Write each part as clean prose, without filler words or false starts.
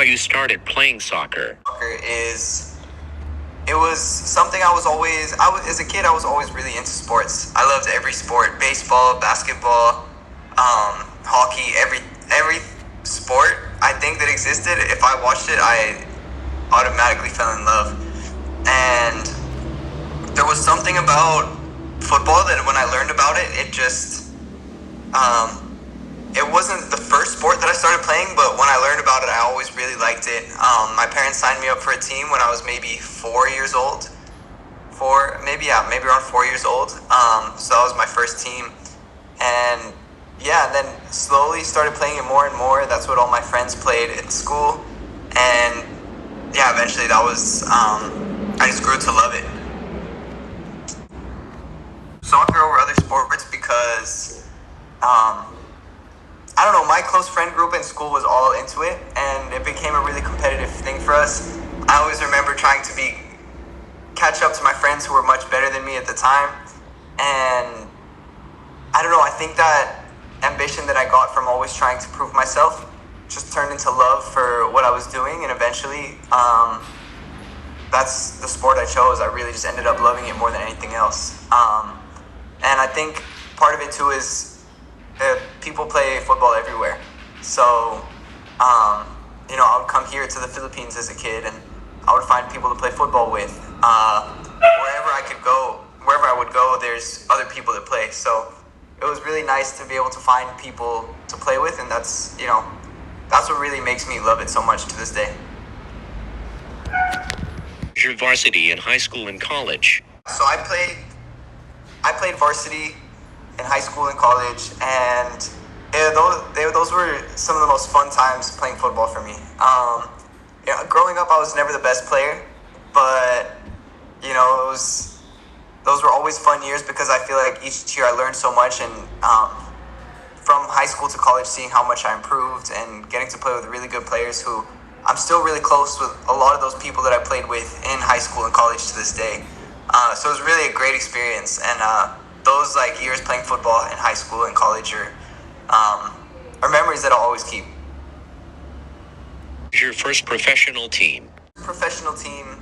you started playing soccer. Soccer it was something as a kid, I was always really into sports. I loved every sport: baseball, basketball, hockey, every sport I think that existed. If I watched it, I automatically fell in love. And there was something about football that when I learned about it, it wasn't the first sport that I started playing, but when I learned about it, I always really liked it. My parents signed me up for a team when I was maybe 4 years old. Maybe around 4 years old. So that was my first team. And then slowly started playing it more and more. That's what all my friends played in school. And eventually that was, I just grew to love it. Soccer over other sports because, I don't know, my close friend group in school was all into it, and it became a really competitive thing for us. I always remember trying to catch up to my friends who were much better than me at the time, and I don't know, I think that ambition that I got from always trying to prove myself just turned into love for what I was doing, and eventually, that's the sport I chose. I really just ended up loving it more than anything else. And I think part of it too is people play football everywhere. So, I would come here to the Philippines as a kid, and I would find people to play football with. Wherever I would go, there's other people that play. So it was really nice to be able to find people to play with, and that's what really makes me love it so much to this day. Your varsity in high school and college. So I played varsity in high school and college, and those were some of the most fun times playing football for me. Growing up, I was never the best player, but those were always fun years because I feel like each year I learned so much, and from high school to college, seeing how much I improved and getting to play with really good players who I'm still really close with a lot of those people that I played with in high school and college to this day. So it was really a great experience, and those years playing football in high school and college are memories that I'll always keep. Your first professional team. Professional team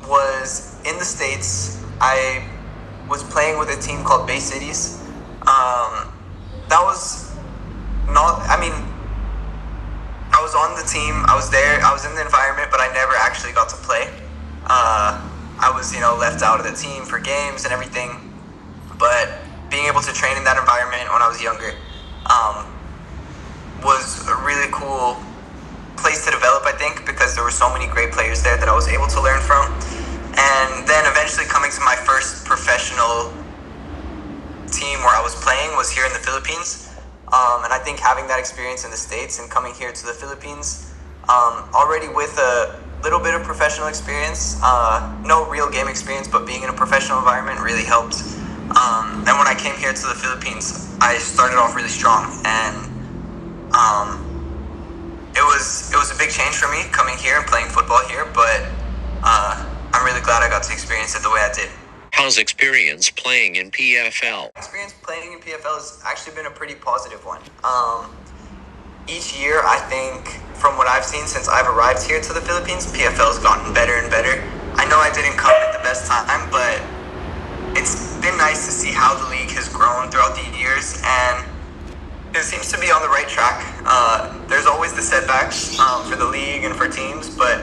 was in the States. I was playing with a team called Bay Cities. That was not, I was on the team, I was there, I was in the environment, but I never actually got to play. I was, left out of the team for games and everything, but being able to train in that environment when I was younger was a really cool place to develop, I think, because there were so many great players there that I was able to learn from. And then eventually coming to my first professional team where I was playing was here in the Philippines. And I think having that experience in the States and coming here to the Philippines, already with a little bit of professional experience, no real game experience, but being in a professional environment really helped. And when I came here to the Philippines, I started off really strong, and it was a big change for me coming here and playing football here, but I'm really glad I got to experience it the way I did. How's experience playing in PFL? Experience playing in PFL has actually been a pretty positive one. Each year, I think, from what I've seen since I've arrived here to the Philippines, PFL has gotten better and better. I know I didn't come at the best time, but it's been nice to see how the league has grown throughout the years, and it seems to be on the right track. There's always the setbacks for the league and for teams, but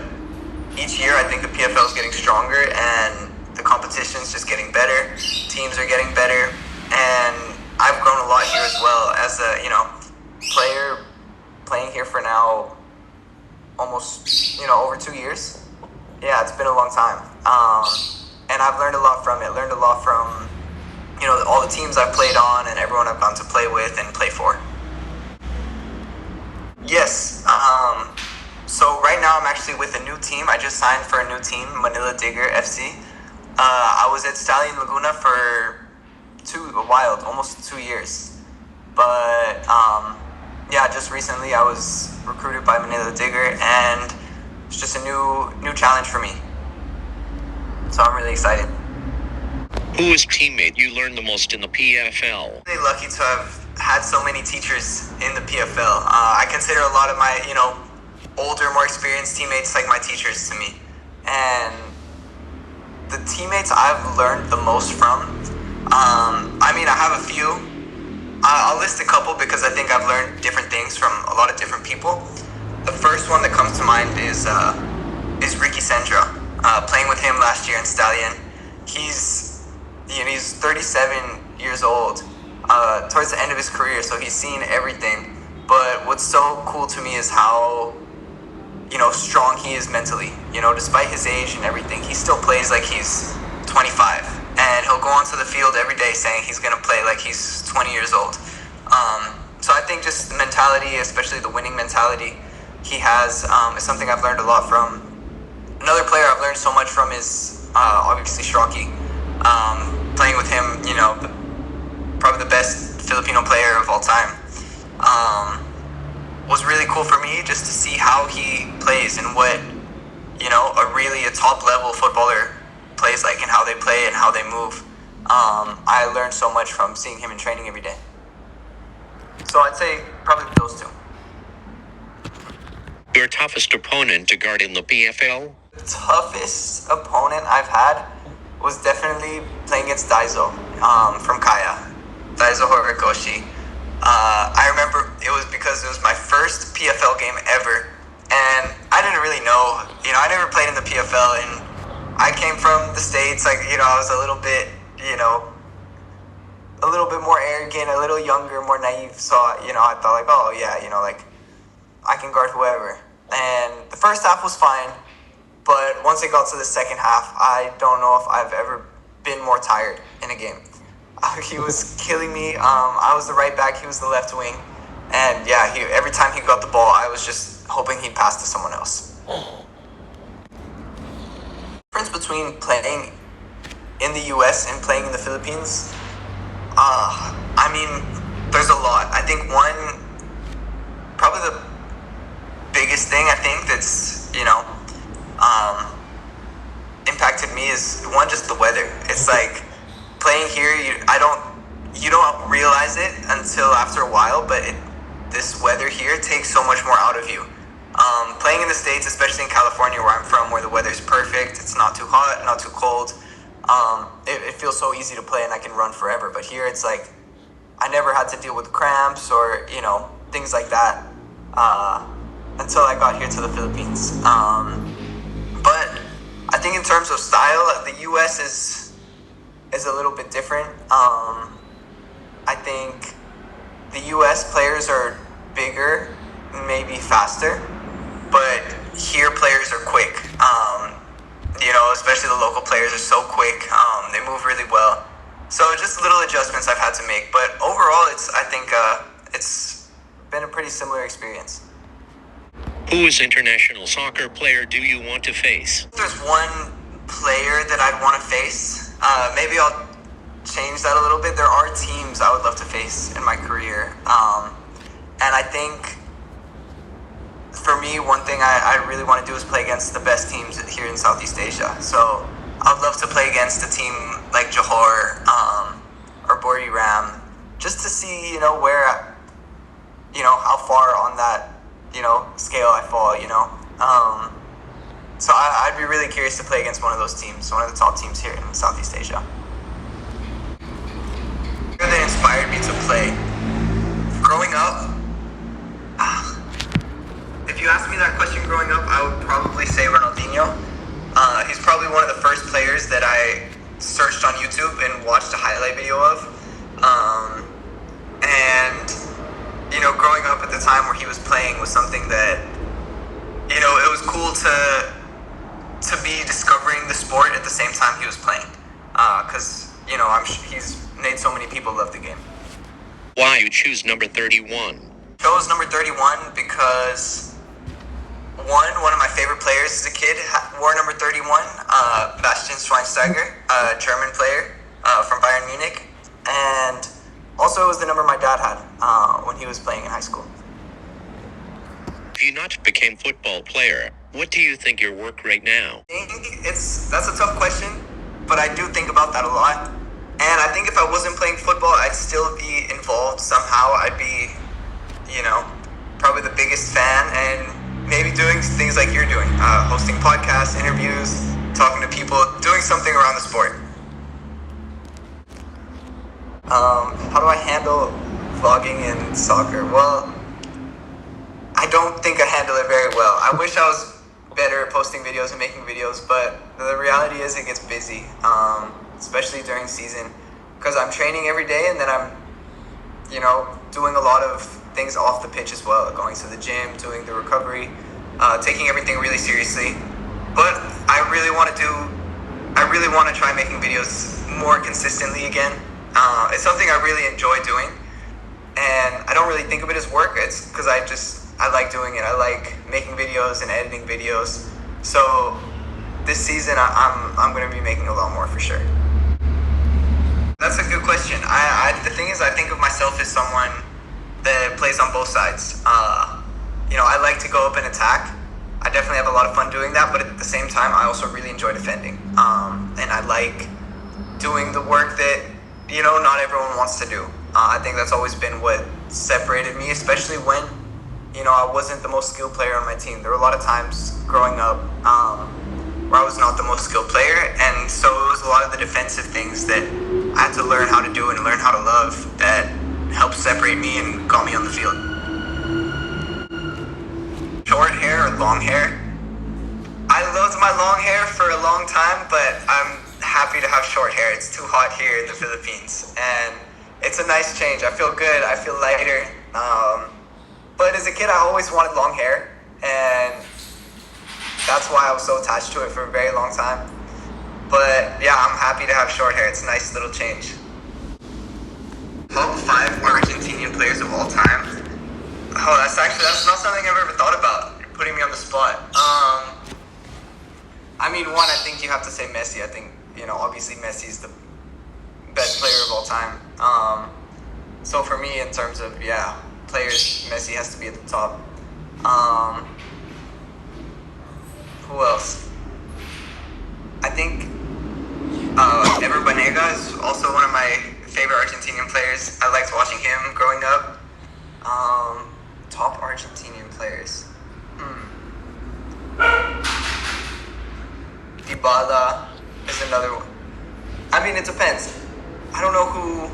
each year I think the PFL is getting stronger, and the competition's just getting better. Teams are getting better, and I've grown a lot here as well as a player playing here for now almost over 2 years. Yeah, it's been a long time, and I've learned a lot from it. Learned a lot from all the teams I've played on and everyone I've gone to play with and play for. Yes. So right now I'm actually with a new team. I just signed for a new team, Manila Digger FC. I was at Stallion Laguna for almost 2 years. But just recently I was recruited by Manila Digger, and it's just a new challenge for me. So I'm really excited. Who is teammate you learned the most in the PFL? Really lucky to have had so many teachers in the PFL. I consider a lot of my, older, more experienced teammates like my teachers to me. And the teammates I've learned the most from, I have a few. I'll list a couple because I think I've learned different things from a lot of different people. The first one that comes to mind is Ricky Sendra. Playing with him last year in Stallion. He's 37 years old, towards the end of his career, so he's seen everything. But what's so cool to me is how, strong he is mentally. Despite his age and everything, he still plays like he's 25. And he'll go onto the field every day saying he's going to play like he's 20 years old. So I think just the mentality, especially the winning mentality he has, is something I've learned a lot from. Another player I've learned so much from is obviously Shrocky. Playing with him, probably the best Filipino player of all time. Was really cool for me just to see how he plays and what, a top level footballer plays like and how they play and how they move. I learned so much from seeing him in training every day. So I'd say probably those two. Your toughest opponent to guard in the PFL? The toughest opponent I've had was definitely playing against Daiso from Kaya. Daiso Horikoshi. I remember it was because it was my first PFL game ever, and I didn't really know. I never played in the PFL, and I came from the States. I was a little bit, a little bit more arrogant, a little younger, more naive. So, I thought like, oh yeah, I can guard whoever. And the first half was fine, but once it got to the second half, I don't know if I've ever been more tired in a game. He was killing me. I was the right back, he was the left wing. And yeah, every time he got the ball, I was just hoping he'd pass to someone else. The difference between playing in the US and playing in the Philippines, there's a lot. I think probably the biggest thing that's, impacted me is one, just the weather. It's like playing here, you don't realize it until after a while, but this weather here takes so much more out of you. Playing in the States, especially in California where I'm from, where the weather's perfect, it's not too hot, not too cold. It feels so easy to play and I can run forever. But here it's like I never had to deal with cramps or, things like that until I got here to the Philippines. But I think in terms of style, the US is a little bit different. I think the US players are bigger, maybe faster, but here players are quick. Especially the local players are so quick. They move really well. So just little adjustments I've had to make, but overall, I think it's been a pretty similar experience. Whose international soccer player do you want to face? There's one player that I'd want to face. Maybe I'll change that a little bit. There are teams I would love to face in my career. And I think for me, one thing I really want to do is play against the best teams here in Southeast Asia. So I'd love to play against a team like Johor or Bori Ram, just to see, where, how far on that, scale I fall, So I'd be really curious to play against one of those teams, one of the top teams here in Southeast Asia. That inspired me to play. Growing up, if you asked me that question growing up, I would probably say Ronaldinho. He's probably one of the first players that I searched on YouTube and watched a highlight video of. Growing up at the time where he was playing was something that, it was cool to be discovering the sport at the same time he was playing. Because, he's made so many people love the game. Why you choose number 31? Chose number 31 because, one of my favorite players as a kid wore number 31, Bastian Schweinsteiger, a German player from Bayern Munich. And also it was the number my dad had when he was playing in high school. If you not became football player, what do you think your work right now? I think that's a tough question, but I do think about that a lot. And I think if I wasn't playing football, I'd still be involved somehow. I'd be, probably the biggest fan, and maybe doing things like you're doing, hosting podcasts, interviews, talking to people, doing something around the sport. How do I handle vlogging in soccer? Well, I don't think I handle it very well. I wish I was better at posting videos and making videos, but the reality is it gets busy, especially during season, because I'm training every day, and then I'm, doing a lot of things off the pitch as well, going to the gym, doing the recovery, taking everything really seriously. But I really want to try making videos more consistently again. It's something I really enjoy doing, and I don't really think of it as work. It's because I like doing it. I like making videos and editing videos. So this season, I'm going to be making a lot more for sure. That's a good question. The thing is, I think of myself as someone that plays on both sides. I like to go up and attack. I definitely have a lot of fun doing that, but at the same time, I also really enjoy defending. And I like doing the work that, not everyone wants to do. I think that's always been what separated me, especially when, I wasn't the most skilled player on my team. There were a lot of times growing up where I was not the most skilled player, and so it was a lot of the defensive things that I had to learn how to do and learn how to love that helped separate me and got me on the field. Short hair or long hair? I loved my long hair for a long time, but I'm happy to have short hair. It's too hot here in the Philippines, and it's a nice change. I feel good. I feel lighter. But as a kid, I always wanted long hair, and that's why I was so attached to it for a very long time. But yeah, I'm happy to have short hair. It's a nice little change. Top 5 Argentinian players of all time. Oh, that's not something I've ever thought about. You're putting me on the spot. One, I think you have to say Messi. I think, obviously Messi's the best player of all time. So for me, in terms of, players, Messi has to be at the top. Who else? I think Ever Banega is also one of my favorite Argentinian players. I liked watching him growing up. Top Argentinian players. Dybala is another one. It depends. I don't know who.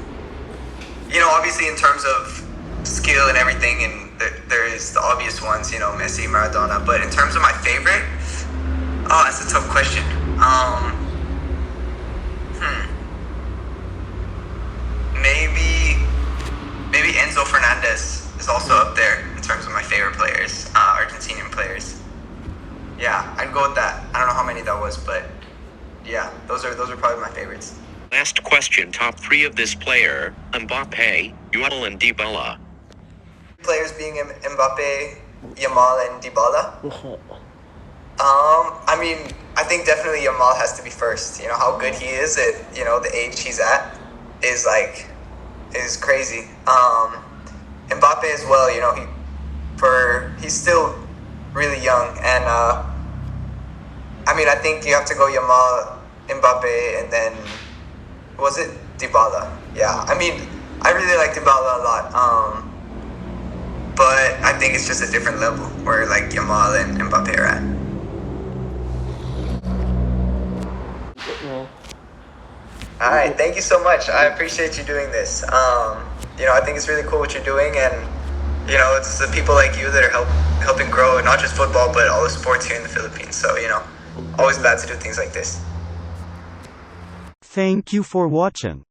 Obviously in terms of skill and everything, and there is the obvious ones, Messi, Maradona. But in terms of my favorite, that's a tough question. Maybe Enzo Fernandez is also up there in terms of my favorite players, Argentinian players. Yeah, I'd go with that. I don't know how many that was, but yeah, those are probably my favorites. Last question, top 3 of this player: Mbappe, Yamal, and Dybala. Players being Mbappe, Yamal, and Dybala. I think definitely Yamal has to be first. How good he is at, the age he's at is crazy. Mbappe as well, he's still really young, and I think you have to go Yamal, Mbappe, and then was it Dybala? Yeah, I really like Dybala a lot. But I think it's just a different level where Yamal and Mbappe are at. All right, thank you so much. I appreciate you doing this. I think it's really cool what you're doing, and it's the people like you that are helping grow not just football but all the sports here in the Philippines. So always glad to do things like this. Thank you for watching.